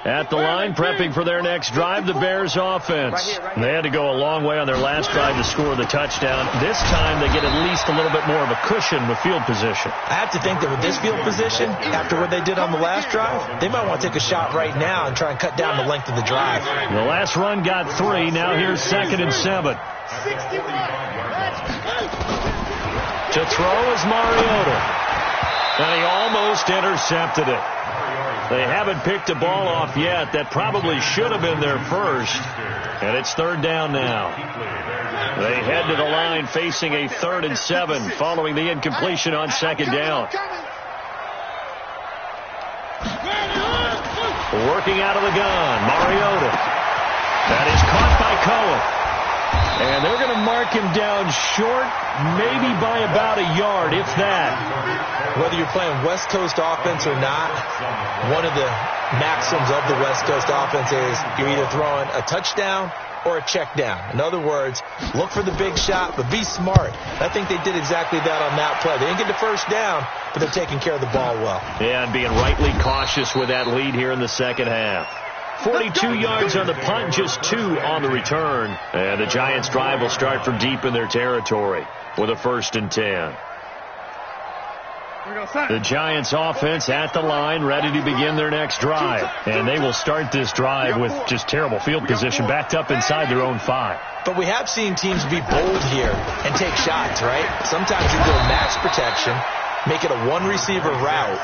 [SPEAKER 1] At the line, prepping for their next drive, the Bears offense. They had to go a long way on their last drive to score the touchdown. This time, they get at least a little bit more of a cushion with field position.
[SPEAKER 2] I have to think that with this field position, after what they did on the last drive, they might want to take a shot right now and try and cut down the length of the drive.
[SPEAKER 1] The last run got 3. Now here's 2nd and 7. To throw is Mariota. And he almost intercepted it. They haven't picked a ball off yet. That probably should have been their first. And it's 3rd down now. They head to the line facing a 3rd and 7 following the incompletion on 2nd down. Working out of the gun, Mariota. That is caught by Cohen. And they're going to mark him down short, maybe by about a yard, if that.
[SPEAKER 2] Whether you're playing West Coast offense or not, one of the maxims of the West Coast offense is you're either throwing a touchdown or a check down. In other words, look for the big shot, but be smart. I think they did exactly that on that play. They didn't get the 1st down, but they're taking care of the ball well.
[SPEAKER 1] Yeah, and being rightly cautious with that lead here in the second half. 42 yards on the punt, just 2 on the return. And the Giants' drive will start from deep in their territory with a 1st and 10. The Giants offense at the line, ready to begin their next drive. And they will start this drive with just terrible field position, backed up inside their own 5.
[SPEAKER 2] But we have seen teams be bold here and take shots, right? Sometimes you go max protection, make it a one-receiver route,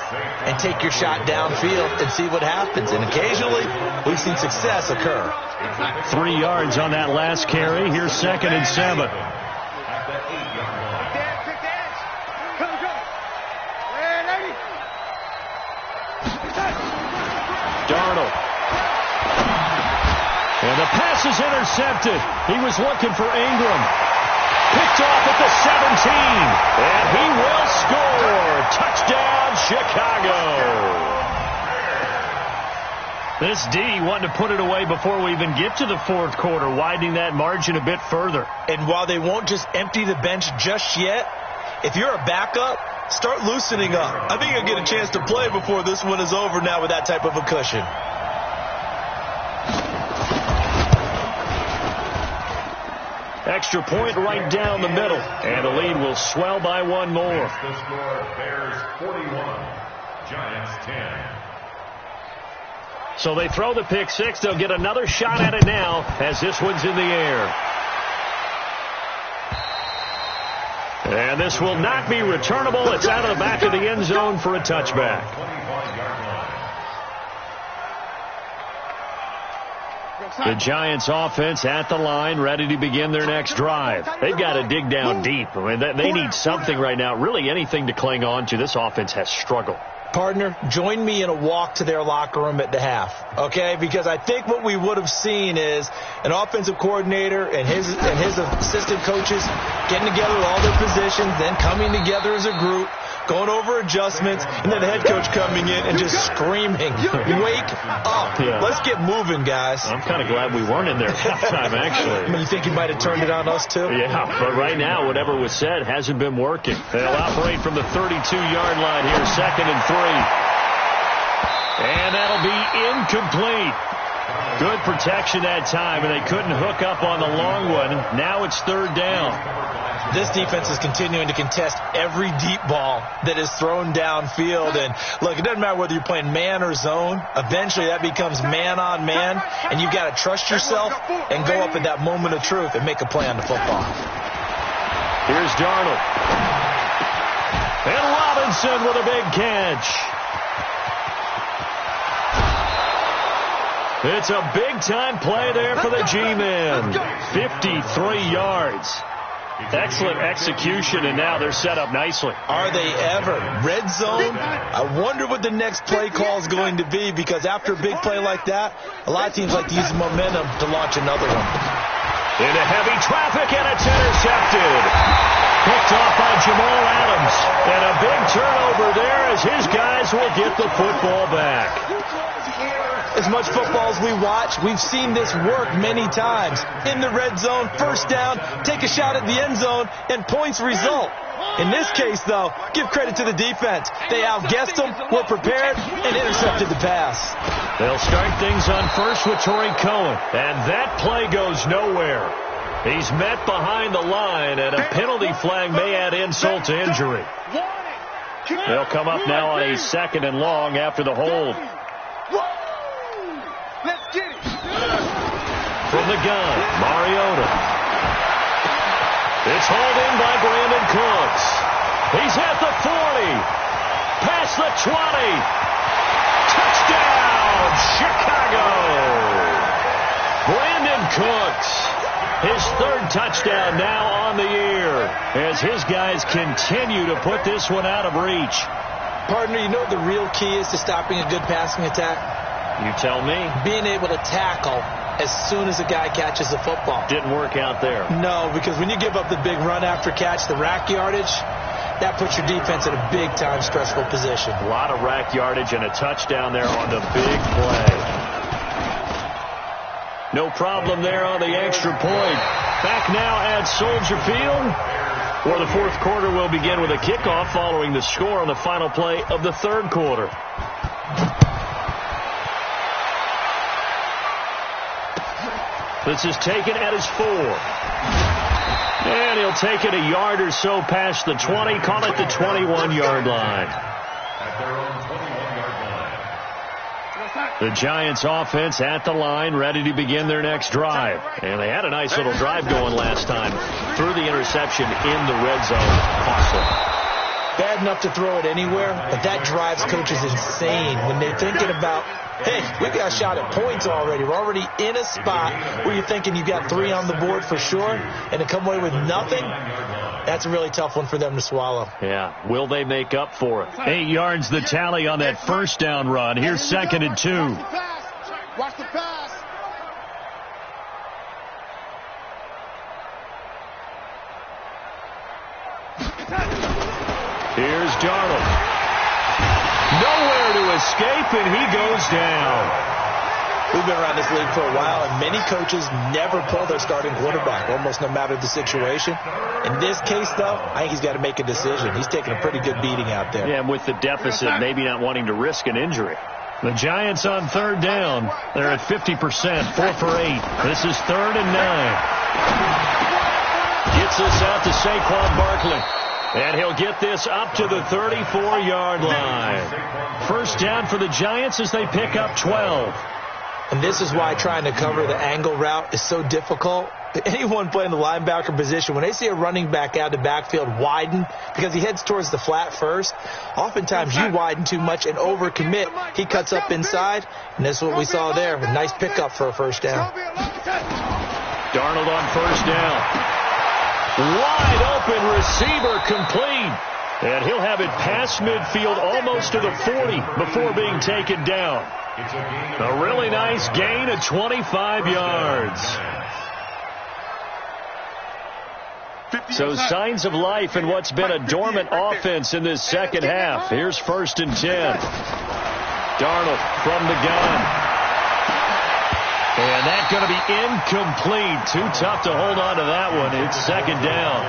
[SPEAKER 2] and take your shot downfield and see what happens. And occasionally, we've seen success occur.
[SPEAKER 1] 3 yards on that last carry. Here's 2nd and 7. Darnold. And the pass is intercepted. He was looking for Ingram. Picked off at the 17. And he will score. Touchdown, Chicago. This D wanting to put it away before we even get to the 4th quarter, widening that margin a bit further.
[SPEAKER 2] And while they won't just empty the bench just yet, if you're a backup, start loosening up. I think you'll get a chance to play before this one is over now with that type of a cushion.
[SPEAKER 1] Extra point right down the middle. And the lead will swell by 1 more.
[SPEAKER 3] The score, Bears 41, Giants 10.
[SPEAKER 1] So they throw the pick 6. They'll get another shot at it now as this one's in the air. And this will not be returnable. It's out of the back of the end zone for a touchback. The Giants offense at the line, ready to begin their next drive. They've got to dig down deep. I mean, they need something right now, really anything to cling on to. This offense has struggled.
[SPEAKER 2] Partner, join me in a walk to their locker room at the half, okay? Because I think what we would have seen is an offensive coordinator and his assistant coaches getting together with all their positions, then coming together as a group, going over adjustments, and then the head coach coming in and just screaming, wake up.
[SPEAKER 1] Yeah.
[SPEAKER 2] Let's get moving, guys.
[SPEAKER 1] I'm kind of glad we weren't in there at halftime, actually.
[SPEAKER 2] I mean, you think he might have turned it on us, too?
[SPEAKER 1] Yeah, but right now, whatever was said hasn't been working. They'll operate from the 32-yard line here, 2nd and 3. And that'll be incomplete. Good protection that time, and they couldn't hook up on the long one. Now it's 3rd down.
[SPEAKER 2] This defense is continuing to contest every deep ball that is thrown downfield. And, look, it doesn't matter whether you're playing man or zone. Eventually, that becomes man-on-man, and you've got to trust yourself and go up at that moment of truth and make a play on the football.
[SPEAKER 1] Here's Darnold. And Robinson with a big catch. It's a big-time play there for the G-men. 53 yards. Excellent execution, and now they're set up nicely.
[SPEAKER 2] Are they ever? Red zone? I wonder what the next play call is going to be, because after a big play like that, a lot of teams like to use momentum to launch another one.
[SPEAKER 1] Into heavy traffic, and it's intercepted. Picked off by Jamal Adams. And a big turnover there as his guys will get the football back.
[SPEAKER 2] As much football as we watch, we've seen this work many times. In the red zone, 1st down, take a shot at the end zone, and points result. In this case, though, give credit to the defense. They outguessed them, were prepared, and intercepted the pass.
[SPEAKER 1] They'll start things on first with Torrey Cohen, and that play goes nowhere. He's met behind the line, and a penalty flag may add insult to injury. They'll come up now on a 2nd and long after the hold. From the gun, Mariota. It's hauled in by Brandon Cooks. He's at the 40. Past the 20. Touchdown, Chicago. Brandon Cooks. His 3rd touchdown now on the year as his guys continue to put this one out of reach.
[SPEAKER 2] Partner, you know what the real key is to stopping a good passing attack?
[SPEAKER 1] You tell me.
[SPEAKER 2] Being able to tackle as soon as a guy catches the football.
[SPEAKER 1] Didn't work out there.
[SPEAKER 2] No, because when you give up the big run after catch, the rack yardage, that puts your defense in a big-time stressful position.
[SPEAKER 1] A lot of rack yardage and a touchdown there on the big play. No problem there on the extra point. Back now at Soldier Field, where the 4th quarter will begin with a kickoff following the score on the final play of the 3rd quarter. This is taken at his 4. And he'll take it a yard or so past the 20, call it the 21-yard line.
[SPEAKER 3] At their own 21-yard line.
[SPEAKER 1] The Giants offense at the line, ready to begin their next drive. And they had a nice little drive going last time. Through the interception in the red zone. Costly.
[SPEAKER 2] bad enough to throw it anywhere, but that drives coaches insane when they're thinking about, hey, we got a shot at points already. We're already in a spot where you're thinking you got 3 on the board for sure, and to come away with nothing, that's a really tough one for them to swallow.
[SPEAKER 1] Yeah. Will they make up for it? 8 yards the tally on that first down run. Here's 2nd and 2.
[SPEAKER 4] Watch the pass.
[SPEAKER 1] Here's Darnold. Nowhere to escape, and he goes down.
[SPEAKER 2] We've been around this league for a while, and many coaches never pull their starting quarterback, almost no matter the situation. In this case, though, I think he's got to make a decision. He's taking a pretty good beating out there.
[SPEAKER 1] Yeah, and with the deficit, maybe not wanting to risk an injury. The Giants on 3rd down. They're at 50%, 4 for 8. This is 3rd and 9. Gets us out to Saquon Barkley. And he'll get this up to the 34-yard line. First down for the Giants as they pick up 12.
[SPEAKER 2] And this is why trying to cover the angle route is so difficult. Anyone playing the linebacker position, when they see a running back out of the backfield widen because he heads towards the flat first, oftentimes you widen too much and overcommit. He cuts up inside, and that's what we saw there. A nice pickup for a first down.
[SPEAKER 1] Darnold on first down. Wide open receiver complete. And he'll have it past midfield almost to the 40 before being taken down. A really nice gain of 25 yards. So signs of life in what's been a dormant offense in this second half. Here's 1st and 10. Darnold from the gun. And that's going to be incomplete. Too tough to hold on to that one. It's 2nd down.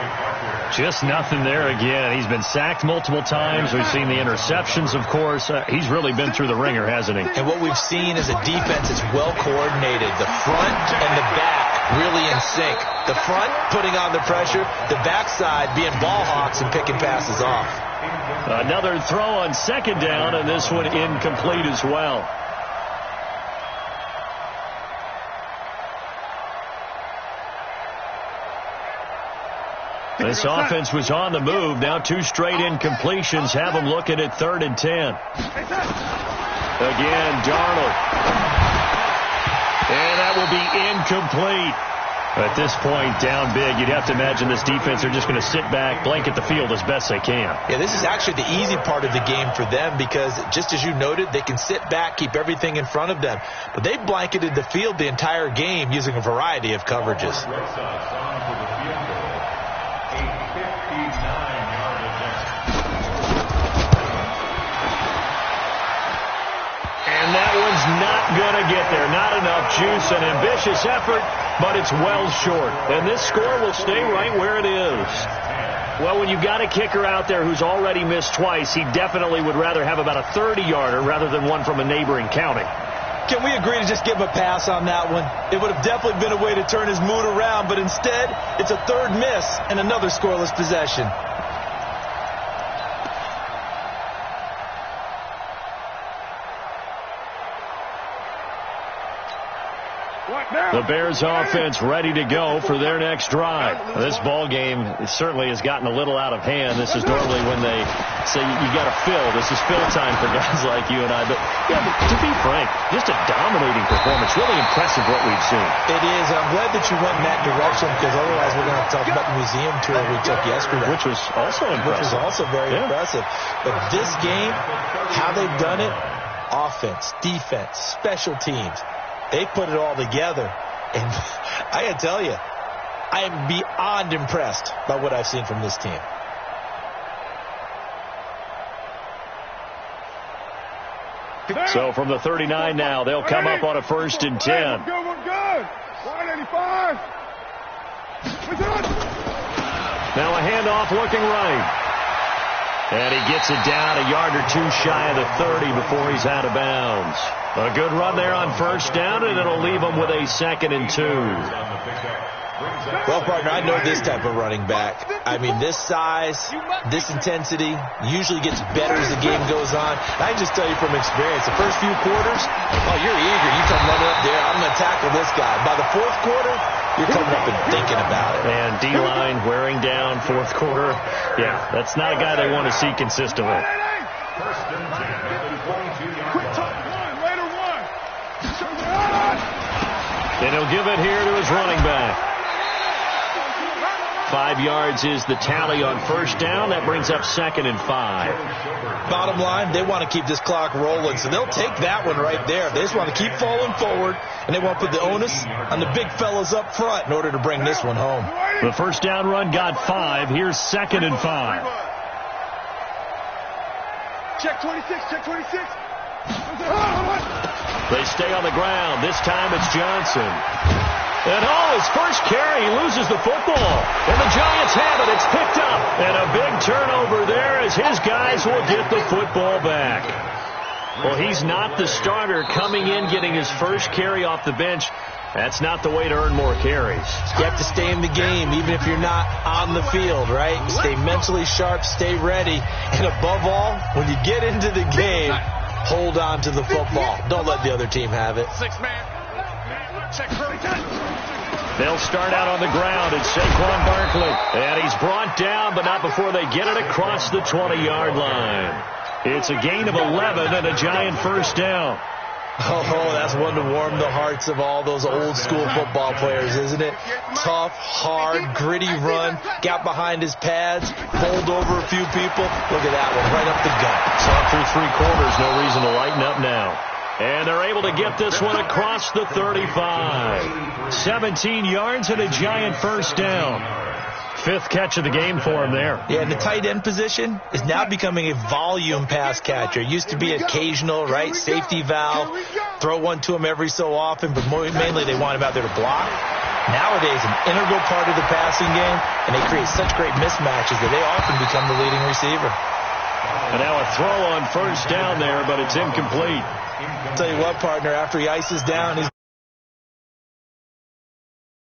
[SPEAKER 1] Just nothing there again. He's been sacked multiple times. We've seen the interceptions, of course. He's really been through the ringer, hasn't he?
[SPEAKER 2] And what we've seen is a defense that's well coordinated. The front and the back really in sync. The front putting on the pressure. The backside being ball hawks and picking passes off.
[SPEAKER 1] Another throw on 2nd down, and this one incomplete as well. This offense was on the move. Now 2 straight incompletions have them looking at 3rd and 10. Again, Darnold. And that will be incomplete. At this point, down big, you'd have to imagine this defense are just going to sit back, blanket the field as best they can.
[SPEAKER 2] Yeah, this is actually the easy part of the game for them because, just as you noted, they can sit back, keep everything in front of them. But they blanketed the field the entire game using a variety of coverages.
[SPEAKER 1] And that one's not going to get there. Not enough juice. An ambitious effort, but it's well short. And this score will stay right where it is. Well, when you've got a kicker out there who's already missed twice, he definitely would rather have about a 30-yarder rather than one from a neighboring county.
[SPEAKER 2] Can we agree to just give him a pass on that one? It would have definitely been a way to turn his mood around, but instead, it's a 3rd miss and another scoreless possession.
[SPEAKER 1] The Bears offense ready to go for their next drive. This ball game certainly has gotten a little out of hand. This is normally when they say you got to fill. This is fill time for guys like you and I. But to be frank, just a dominating performance. Really impressive what we've seen.
[SPEAKER 2] It is. I'm glad that you went in that direction because otherwise we're going to have to talk about the museum tour we took yesterday.
[SPEAKER 1] Which was also impressive.
[SPEAKER 2] Which was also very impressive. But this game, how they've done it, offense, defense, special teams, they put it all together. And I got to tell you, I am beyond impressed by what I've seen from this team.
[SPEAKER 1] So from the 39 now, they'll come up on a 1st and 10.
[SPEAKER 4] Good. 185.
[SPEAKER 1] Now a handoff looking right. And he gets it down a yard or 2 shy of the 30 before he's out of bounds. A good run there on 1st down, and it'll leave him with a 2nd and 2.
[SPEAKER 2] Well, partner, I know this type of running back. I mean, this size, this intensity usually gets better as the game goes on. I can just tell you from experience, the first few quarters, oh, you're eager. You come running up there, I'm going to tackle this guy. By the fourth quarter, you're coming up and thinking about it.
[SPEAKER 1] And D-line wearing down fourth quarter. Yeah, that's not a guy they want to see consistently.
[SPEAKER 3] First and 10 at the 22-yard line.
[SPEAKER 4] Later one.
[SPEAKER 1] And he'll give it here to his running back. 5 yards is the tally on first down. That brings up 2nd and 5.
[SPEAKER 2] Bottom line, they want to keep this clock rolling, so they'll take that one right there. They just want to keep falling forward, and they want to put the onus on the big fellas up front in order to bring this one home.
[SPEAKER 1] The first down run got 5. Here's 2nd and 5.
[SPEAKER 4] Check 26, check 26.
[SPEAKER 1] They stay on the ground. This time it's Johnson. And his first carry, he loses the football. And the Giants have it. It's picked up. And a big turnover there as his guys will get the football back. Well, he's not the starter coming in, getting his first carry off the bench. That's not the way to earn more carries.
[SPEAKER 2] You have to stay in the game, even if you're not on the field, right? Stay mentally sharp, stay ready. And above all, when you get into the game, hold on to the football. Don't let the other team have it.
[SPEAKER 4] 6-man. Check 30.
[SPEAKER 1] They'll start out on the ground. It's Saquon Barkley. And he's brought down, but not before they get it across the 20-yard line. It's a gain of 11 and a Giant first down.
[SPEAKER 2] Oh, that's one to warm the hearts of all those old-school football players, isn't it? Tough, hard, gritty run. Got behind his pads, bowled over a few people. Look at that one, right up the gut.
[SPEAKER 1] Saw through 3 quarters. No reason to lighten up now. And they're able to get this one across the 35. 17 yards and a Giant first down. 5th catch of the game for him there.
[SPEAKER 2] Yeah, and the tight end position is now becoming a volume pass catcher. It used to be occasional, right? Safety valve. Throw one to him every so often, but mainly they want him out there to block. Nowadays, an integral part of the passing game, and they create such great mismatches that they often become the leading receiver.
[SPEAKER 1] And now a throw on first down there, but it's incomplete.
[SPEAKER 2] I'll tell you what, partner, after he ices down, he's